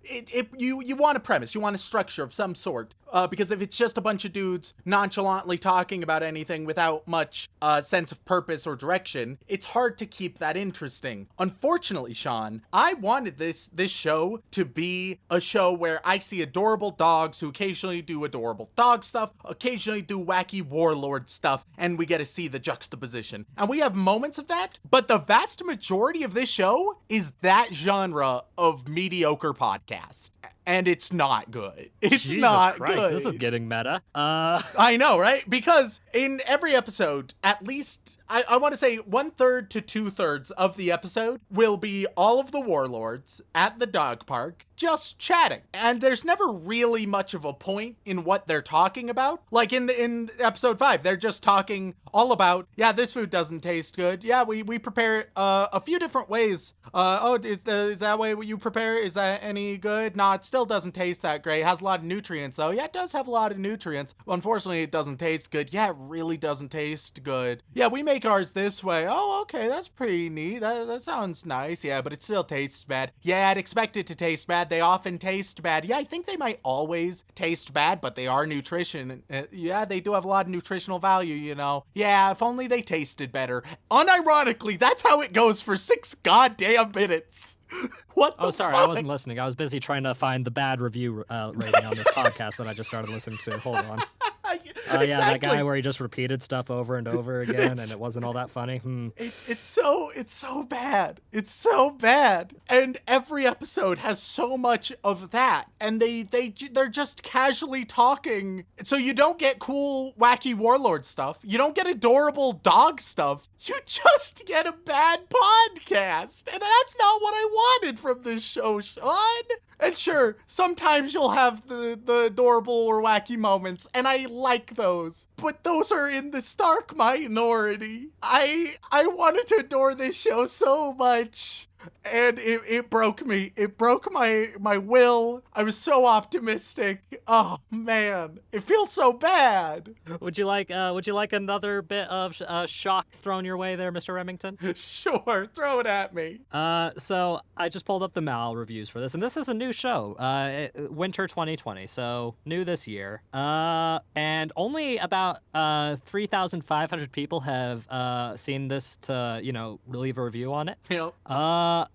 you want a premise, you want a structure of some sort. Because if it's just a bunch of dudes nonchalantly talking about anything without much sense of purpose or direction, it's hard to keep that interesting. Unfortunately, Sean, I wanted this show to be a show where I see adorable dogs who occasionally do adorable dog stuff, occasionally do wacky warlord stuff, and we get to see the juxtaposition. And we have moments of that, but the vast majority of this show is that genre of mediocre podcast. And it's not good. It's Jesus not Christ, good. this is getting meta. I know, right? Because in every episode, at least, I want to say 1/3 to 2/3 of the episode will be all of the warlords at the dog park just chatting. And there's never really much of a point in what they're talking about. Like in episode 5, they're just talking all about, yeah, this food doesn't taste good. Yeah, we prepare it a few different ways. Is that way you prepare? Is that any good? Nah, it still doesn't taste that great. It has a lot of nutrients though. Yeah, it does have a lot of nutrients. Well, unfortunately, it doesn't taste good. Yeah, it really doesn't taste good. Yeah, we make ours this way. Oh, okay, that's pretty neat. That sounds nice. Yeah, but it still tastes bad. Yeah, I'd expect it to taste bad. They often taste bad. Yeah, I think they might always taste bad, but they are nutrition. Yeah, they do have a lot of nutritional value, you know. Yeah, if only they tasted better. Unironically, that's how it goes for 6 goddamn minutes. What the Oh, sorry, fuck? I wasn't listening. I was busy trying to find the bad review rating on this podcast that I just started listening to. Hold on. Yeah, that guy where he just repeated stuff over and over again, and it wasn't all that funny. It's so bad. It's so bad. And every episode has so much of that. And they're just casually talking. So you don't get cool, wacky warlord stuff. You don't get adorable dog stuff. You just get a bad podcast. And that's not what I wanted from this show, Sean. And sure, sometimes you'll have the adorable or wacky moments, and I like those. But those are in the stark minority. I wanted to adore this show so much. And it broke me. It broke my will. I was so optimistic. Oh man, it feels so bad. Would you like another bit of shock thrown your way there, Mr. Remington? Sure, throw it at me. So I just pulled up the Mal reviews for this, and this is a new show, winter 2020, so new this year. And only about 3,500 people have seen this to leave a review on it. Yep.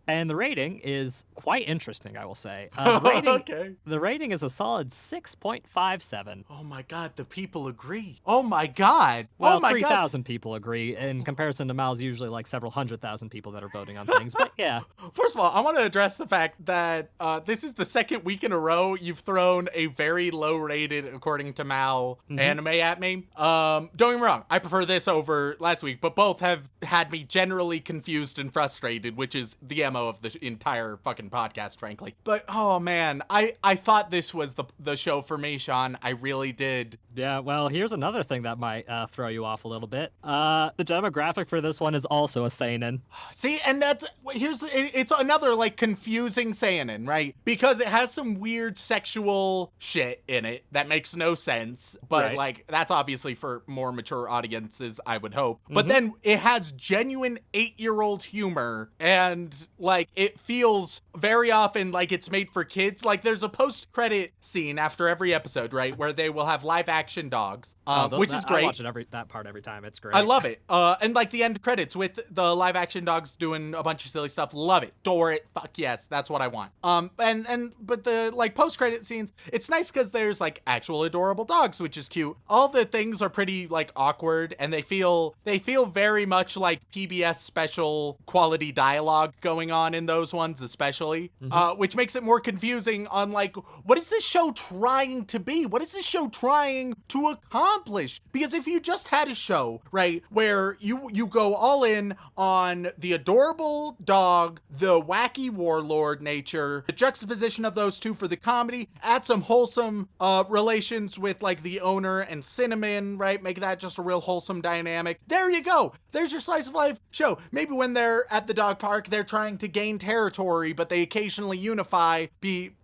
And the rating is quite interesting, I will say. The rating is a solid 6.57. Oh my god, the people agree. Oh my god. Well, oh my 3,000 people agree. In comparison to Mal's usually like several 100,000 people that are voting on things. But yeah. First of all, I want to address the fact that this is the second week in a row you've thrown a very low rated, according to Mal, anime at me. Don't get me wrong, I prefer this over last week, but both have had me generally confused and frustrated, which is the MO of the entire fucking podcast, frankly. But oh man, I thought this was the show for me, Sean. I really did. Yeah, well, here's another thing that might throw you off a little bit. The demographic for this one is also a seinen. See, and it's another like confusing seinen, right? Because it has some weird sexual shit in it that makes no sense, but Right. like that's obviously for more mature audiences, I would hope. But then it has genuine 8-year-old humor, and and like it feels very often like it's made for kids. Like there's a post-credit scene after every episode, right, where they will have live-action dogs, which is great. I watch that part every time. It's great. I love it. And like the end credits with the live-action dogs doing a bunch of silly stuff. Love it. Adore it. Fuck yes, that's what I want. But the like post-credit scenes, it's nice because there's like actual adorable dogs, which is cute. All the things are pretty like awkward, and they feel very much like PBS special quality dialogue going on in those ones, especially, which makes it more confusing on like, what is this show trying to be? What is this show trying to accomplish? Because if you just had a show, right, where you go all in on the adorable dog, the wacky warlord nature, the juxtaposition of those two for the comedy, add some wholesome relations with like the owner and Cinnamon, right, make that just a real wholesome dynamic. There you go. There's your slice of life show. Maybe when they're at the dog park, they're trying to gain territory, but they occasionally unify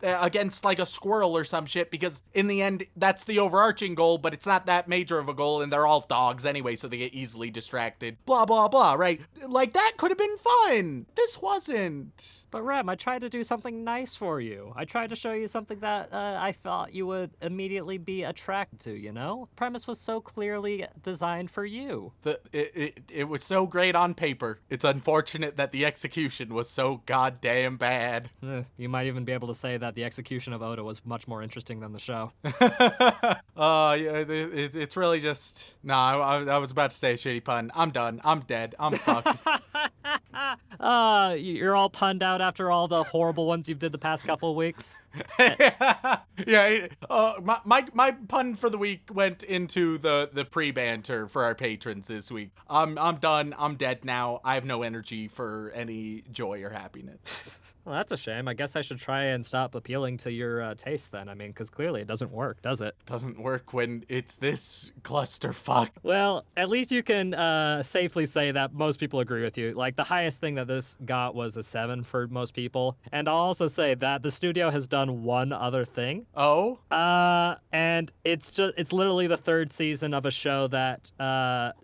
against like a squirrel or some shit, because in the end, that's the overarching goal, but it's not that major of a goal, and they're all dogs anyway, so they get easily distracted. Blah, blah, blah, right? Like, that could have been fun. This wasn't. But Rem, I tried to do something nice for you. I tried to show you something that I thought you would immediately be attracted to, you know? Premise was so clearly designed for you. It was so great on paper. It's unfortunate that the execution was so goddamn bad. You might even be able to say that the execution of Oda was much more interesting than the show. Yeah, it's really just... No, I was about to say a shitty pun. I'm done. I'm dead. I'm fucked. You're all punned out after all the horrible ones you've did the past couple of weeks. Yeah. My pun for the week went into the pre-banter for our patrons this week. I'm done. I'm dead now. I have no energy for any joy or happiness. Well, that's a shame. I guess I should try and stop appealing to your taste then. I mean, because clearly it doesn't work, does it? Doesn't work when it's this clusterfuck. Well, at least you can safely say that most people agree with you. Like, the highest thing that this got was a 7 for most people. And I'll also say that the studio has done one other thing. Oh? And it's literally the 3rd season of a show that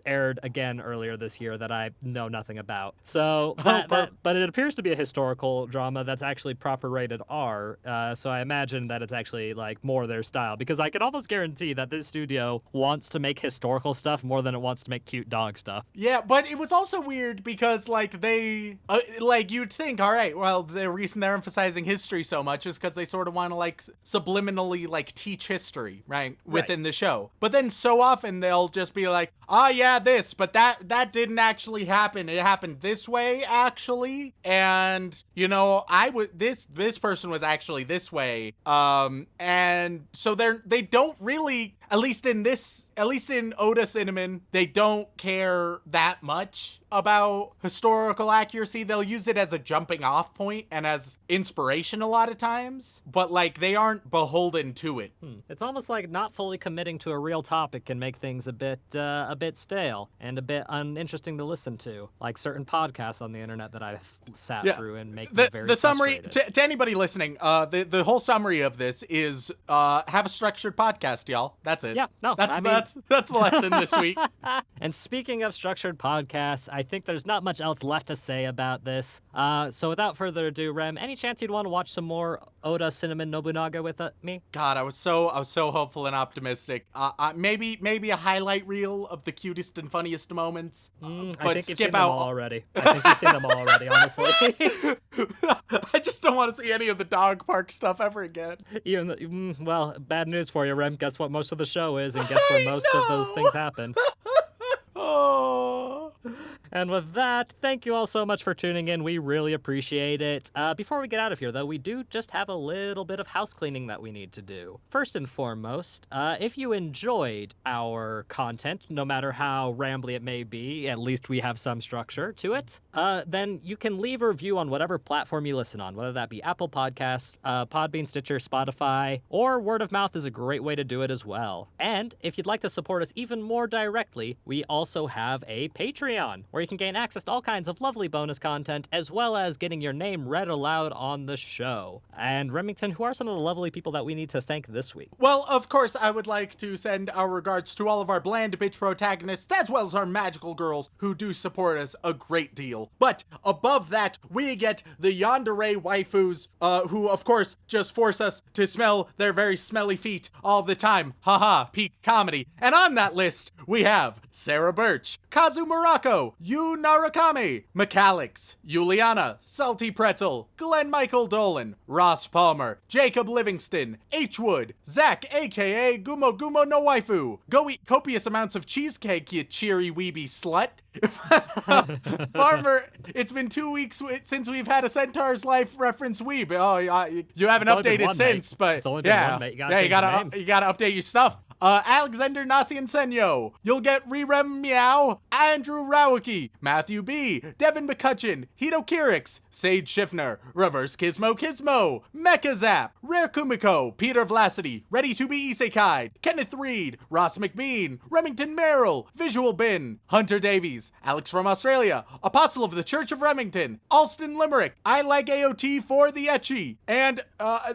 aired again earlier this year that I know nothing about. So, but it appears to be a historical drama that's actually proper rated R, so I imagine that it's actually like more their style, because I can almost guarantee that this studio wants to make historical stuff more than it wants to make cute dog stuff. Yeah, but it was also weird because like they like you'd think, all right, well, the reason they're emphasizing history so much is because they sort of want to like subliminally like teach history, right, within the show. But then so often they'll just be like, yeah, this, but that didn't actually happen. It happened this way actually, and you know, this person was actually this way. And so they don't really, at least in Oda Cinnamon, they don't care that much about historical accuracy. They'll use it as a jumping off point and as inspiration a lot of times, but like they aren't beholden to it. It's almost like not fully committing to a real topic can make things a bit stale and a bit uninteresting to listen to, like certain podcasts on the internet that I've sat through and make me very the summary frustrated. to anybody listening, the whole summary of this is have a structured podcast, y'all. That's it. Yeah, no, that's the lesson this week. And speaking of structured podcasts, I think there's not much else left to say about this. So without further ado, Rem, any chance you'd want to watch some more Oda Cinnamon Nobunaga with me? God, I was so hopeful and optimistic. Maybe a highlight reel of the cutest and funniest moments. But I think skip you've seen out them all already. I think you've seen them all already, honestly. I just don't want to see any of the dog park stuff ever again. Well, bad news for you, Rem. Guess what most of the show is, and guess where most of those things happen. Oh. And with that, thank you all so much for tuning in. We really appreciate it. Before we get out of here, though, we do just have a little bit of house cleaning that we need to do. First and foremost, if you enjoyed our content, no matter how rambly it may be, at least we have some structure to it, then you can leave a review on whatever platform you listen on, whether that be Apple Podcasts, Podbean, Stitcher, Spotify, or word of mouth is a great way to do it as well. And if you'd like to support us even more directly, we also have a Patreon, where you can gain access to all kinds of lovely bonus content, as well as getting your name read aloud on the show. And Remington, who are some of the lovely people that we need to thank this week? Well, of course, I would like to send our regards to all of our bland bitch protagonists, as well as our magical girls who do support us a great deal. But above that, we get the yandere waifus, who, of course, just force us to smell their very smelly feet all the time. Haha, peak comedy. And on that list, we have Sarah Birch, Kazu Morocco, Yu Narakami, McAlex, Juliana, Salty Pretzel, Glenn Michael Dolan, Ross Palmer, Jacob Livingston, H. Wood, Zach, aka Gumo Gumo no Waifu. Go eat copious amounts of cheesecake, you cheery weeby slut. Farmer, it's been 2 weeks since we've had a Centaur's Life reference weeb. Oh, you haven't updated since, but it's only been one, mate. You gotta update your stuff. Alexander Nasiensenyo, you'll get Rerem Meow, Andrew Rowicki, Matthew B, Devin McCutcheon, Hito Kirix, Sage Schiffner, Reverse Kismo, Mecha Zap, Rare Kumiko, Peter Vlasity, Ready to be Isekai, Kenneth Reed, Ross McBean, Remington Merrill, Visual Bin, Hunter Davies, Alex from Australia, Apostle of the Church of Remington, Alston Limerick, I like AOT for the Etchy, and I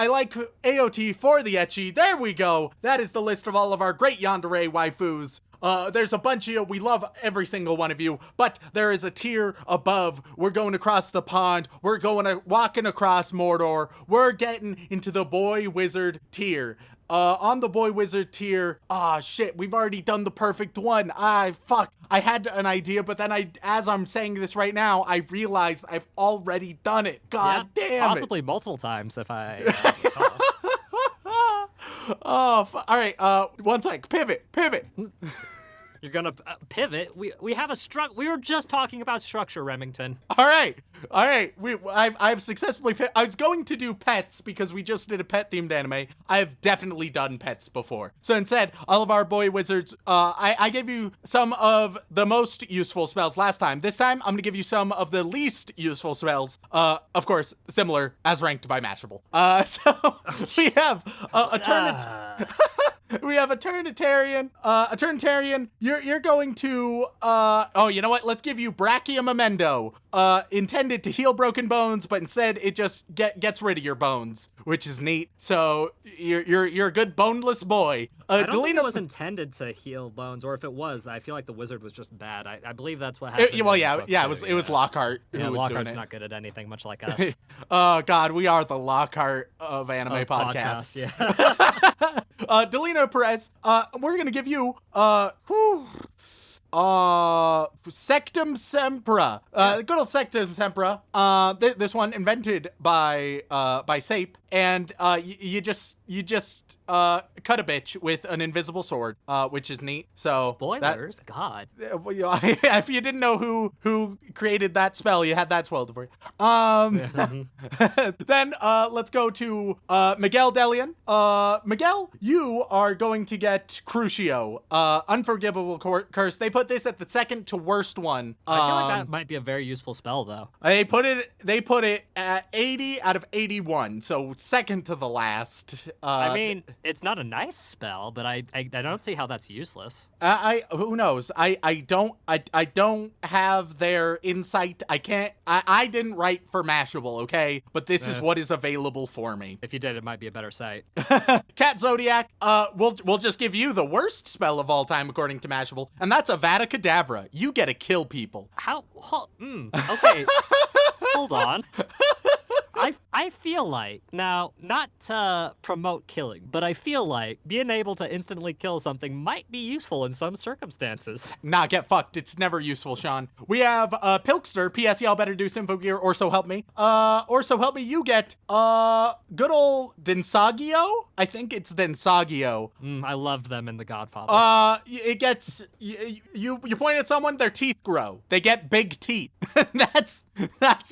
like AOT for the Etchy. There we go. That is the list of all of our great yandere waifus. There's a bunch of you. We love every single one of you, but there is a tier above. We're going across the pond. We're walking across Mordor. We're getting into the boy wizard tier. On the boy wizard tier, shit, we've already done the perfect one. Fuck. I had an idea, but then as I'm saying this right now, I realized I've already done it. God damn it. Possibly multiple times if I... All right, one sec. Pivot. You're gonna pivot. We have we were just talking about structure, Remington. All right. I've successfully. I was going to do pets because we just did a pet themed anime. I've definitely done pets before. So instead, all of our boy wizards. I gave you some of the most useful spells last time. This time, I'm gonna give you some of the least useful spells. Of course, similar as ranked by Mashable. So we have a turnip. We have a Turnitarian. You're going to, you know what? Let's give you Brachiomamendo. Intended to heal broken bones, but instead it just gets rid of your bones, which is neat. So you're a good boneless boy. I don't think it was intended to heal bones, or if it was, I feel like the wizard was just bad. I believe that's what happened. It was Lockhart who was Lockhарт's doing it. not good at anything, much like us. Oh God, we are the Lockhart of anime podcasts. Yeah. Delina Perez, we're gonna give you Sectum Sempra. Good old Sectum Sempra. This one invented by Sape, and you just cut a bitch with an invisible sword, which is neat. So spoilers, God. If you didn't know who created that spell, you had that spoiled for you. Then let's go to Miguel Delian. Miguel, you are going to get Crucio. Unforgivable Curse. They put this at the second to worst one. I feel like that might be a very useful spell, though. They put it at 80 out of 81, so second to the last. I mean, it's not a nice spell, but I don't see how that's useless. Who knows? I don't have their insight. I didn't write for Mashable, okay? But this is what is available for me. If you did, it might be a better site. Cat Zodiac, we'll just give you the worst spell of all time according to Mashable, and that's Avada Kedavra. You get to kill people. How? Okay. Hold on. I feel like, now, not to promote killing, but I feel like being able to instantly kill something might be useful in some circumstances. Nah, get fucked. It's never useful, Sean. We have Pilkster. P.S. Y'all better do Symphogear or So Help Me. Or So Help Me, you get good old Densagio? I think it's Densagio. I loved them in The Godfather. It gets, you point at someone, their teeth grow. They get big teeth. That's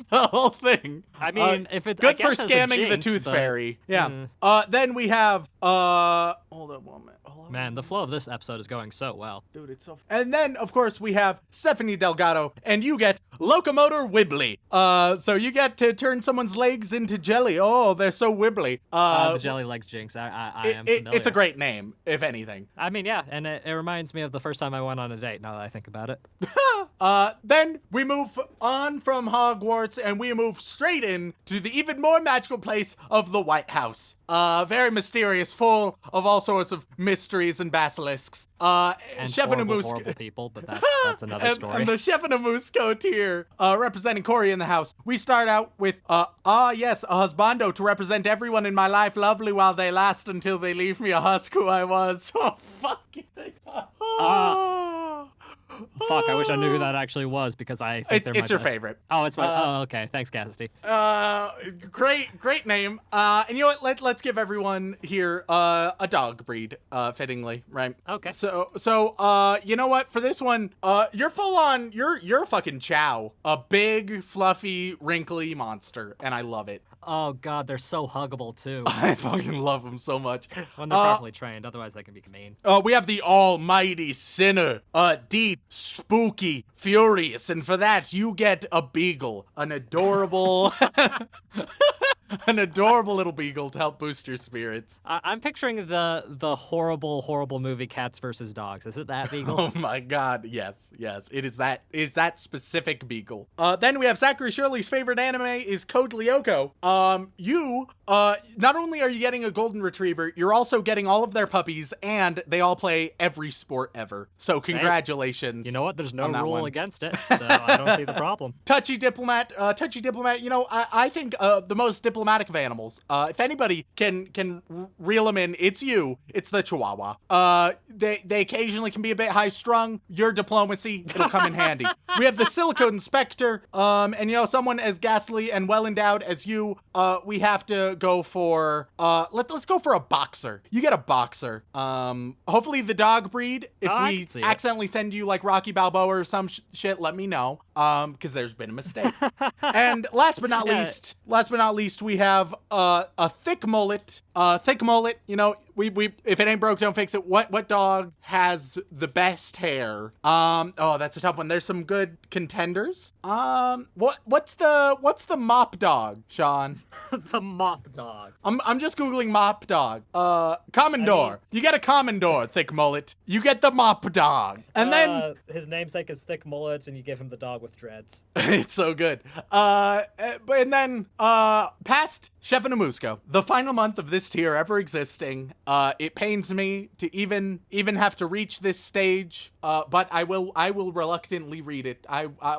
the whole thing. I mean, if it's good good for guess as a scamming the jinx, Tooth but- Fairy. Yeah. Then we have hold up one minute. Man, the flow of this episode is going so well. Dude, it's so. And then, of course, we have Stephanie Delgado, and you get Locomotor Wibbly. So you get to turn someone's legs into jelly. Oh, they're so wibbly. The Jelly Legs Jinx. I am familiar. It's a great name, if anything. I mean, yeah, and it reminds me of the first time I went on a date, now that I think about it. Then we move on from Hogwarts, and we move straight in to the even more magical place of the White House. Very mysterious, full of all sorts of mysteries and basilisks. And Chef horrible people, but that's another story. And the Chef and Amusco tier, representing Corey in the house. We start out with, yes, a husbando to represent everyone in my life lovely while they last until they leave me a husk who I was. Oh, fuck. Fuck, I wish I knew who that actually was because I think they're my It's your best. favorite. Oh, it's my. Oh, okay. Thanks, Cassidy. Great name. And you know what? Let's give everyone here a dog breed, fittingly, right? Okay. So you know what? For this one, you're full on. You're a fucking Chow, a big, fluffy, wrinkly monster, and I love it. Oh God, they're so huggable too I fucking love them so much. when they're properly trained. Otherwise, they can be mean. We have the almighty sinner, deep, spooky, furious, and for that you get a beagle, an adorable, an adorable little beagle to help boost your spirits. I'm picturing the horrible movie Cats versus Dogs. Is it that beagle? Oh my God, yes, it is that specific beagle. Then we have Zachary Shirley's favorite anime is Code Lyoko. You not only are you getting a golden retriever, you're also getting all of their puppies, and they all play every sport ever. So congratulations. You know what? There's no on that rule one. against it, so I don't see the problem. Touchy diplomat. You know, I think the most diplomatic of animals. If anybody can reel them in, it's you. It's the Chihuahua. They occasionally can be a bit high strung. Your diplomacy, it'll come in handy. We have the Silicone Inspector. And you know, someone as ghastly and well endowed as you. We have to go for let's go for a boxer. You get a boxer. Hopefully the dog breed. If I we can see it. accidentally send you like Rocky Balboa or some shit, let me know. Because there's been a mistake. And last but not least, we have a thick mullet. You know, we if it ain't broke, don't fix it. What dog has the best hair? Oh, that's a tough one. There's some good contenders. What's the mop dog, Sean? The mop dog. I'm just googling mop dog. Commodore. You get a Commodore, thick mullet. You get the mop dog. And then his namesake is Thick Mullets, and you give him the dog with dreads. it's so good. And then past Chef and Amusco, the final month of this tier ever existing. It pains me to even have to reach this stage. But I will reluctantly read it.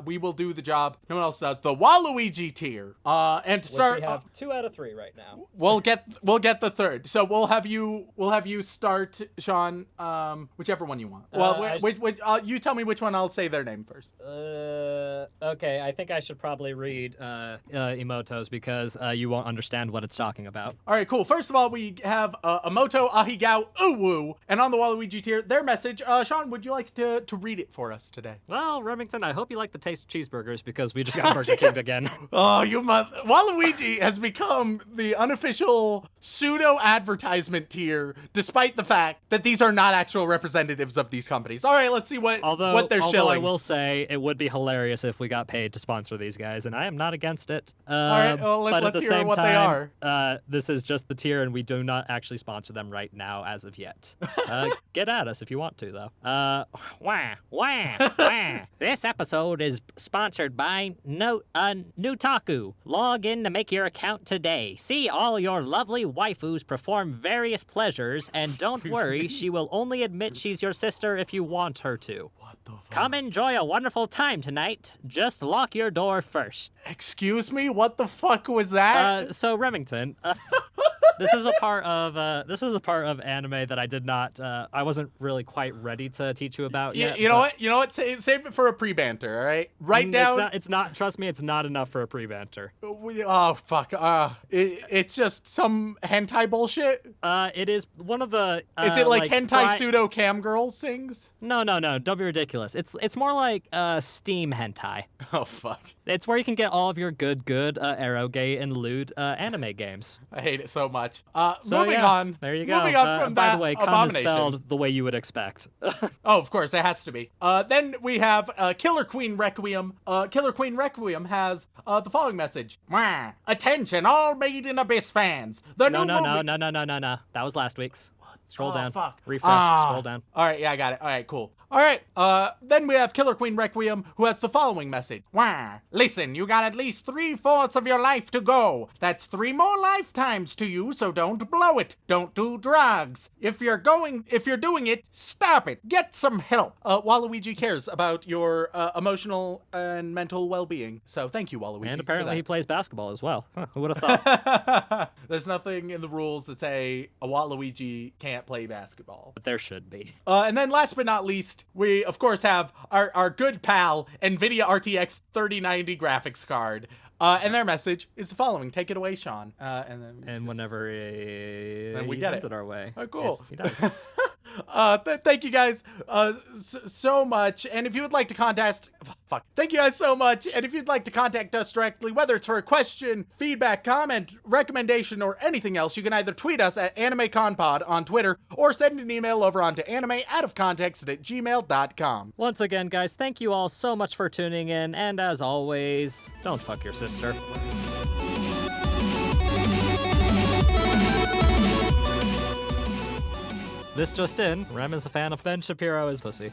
We will do the job no one else does. The Waluigi tier. And to start, we have 2 out of 3 right now. we'll get the third. So we'll have you start, Sean. Whichever one you want. You tell me which one. I'll say their name first. Okay, I think I should probably read Emoto's because you won't understand what it's talking about. All right, cool. First of all, we have Emoto Ahigao Uwu, and on the Waluigi tier, their message. Sean, would you like to read it for us today? Well, Remington, I hope you like the taste of cheeseburgers because we just got Burger King again. Oh, Waluigi has become the unofficial pseudo advertisement tier, despite the fact that these are not actual representatives of these companies. All right, let's see what they're although shilling. I will say it would be hilarious if we got paid to sponsor these guys, and I am not against it. All right, well, but at let's the hear same what they time, are. This is just the tier, and we do not actually sponsor them right now as of yet. Get at us if you want to, though. This episode is sponsored by Nutaku. Log in to make your account today. See all your lovely waifus perform various pleasures, and don't worry, she will only admit she's your sister if you want her to. What the fuck? Come enjoy a wonderful time tonight. Just lock your door first. Excuse me? What the fuck was that? So Remington, This is a part of anime that I did not. I wasn't really quite ready to teach you about yet. You know what? You know what? Save it for a pre-banter. All right. Write down. It's not. Trust me, it's not enough for a pre-banter. Oh fuck. It's just some hentai bullshit. It is one of the. Is it like hentai pseudo cam girls things? No. Don't be ridiculous. It's more like Steam hentai. Oh fuck. It's where you can get all of your good eroge and lewd anime games. I hate it so much. So, Moving yeah, on. There you go. Moving on from by that the way, cum is abomination. spelled the way you would expect. Oh, of course, it has to be. Then we have Killer Queen Requiem. Killer Queen Requiem has the following message. Mwah. Attention, all Made in Abyss fans. The No. new movie... That was last week's. Scroll down. Fuck. Refresh. Scroll down. All right, yeah, I got it. All right, cool. All right, then we have Killer Queen Requiem, who has the following message. Wah. Listen, you got at least 3/4 of your life to go. That's 3 more lifetimes to you, so don't blow it. Don't do drugs. If you're doing it, stop it. Get some help. Waluigi cares about your emotional and mental well-being, so thank you, Waluigi. And apparently he plays basketball as well. Huh, who would have thought? There's nothing in the rules that say a Waluigi can't play basketball. But there should be. And then last but not least, we, of course, have our good pal, NVIDIA RTX 3090 graphics card. And their message is the following. Take it away, Sean. And whenever he we get sends it our way. Oh, cool. If he does. Thank you guys so much. And if you would like to thank you guys so much. And if you'd like to contact us directly, whether it's for a question, feedback, comment, recommendation, or anything else, you can either tweet us at AnimeConPod on Twitter or send an email over onto animeoutofcontext@gmail.com. Once again, guys, thank you all so much for tuning in. And as always, don't fuck your sister. This just in, Rem is a fan of Ben Shapiro as pussy.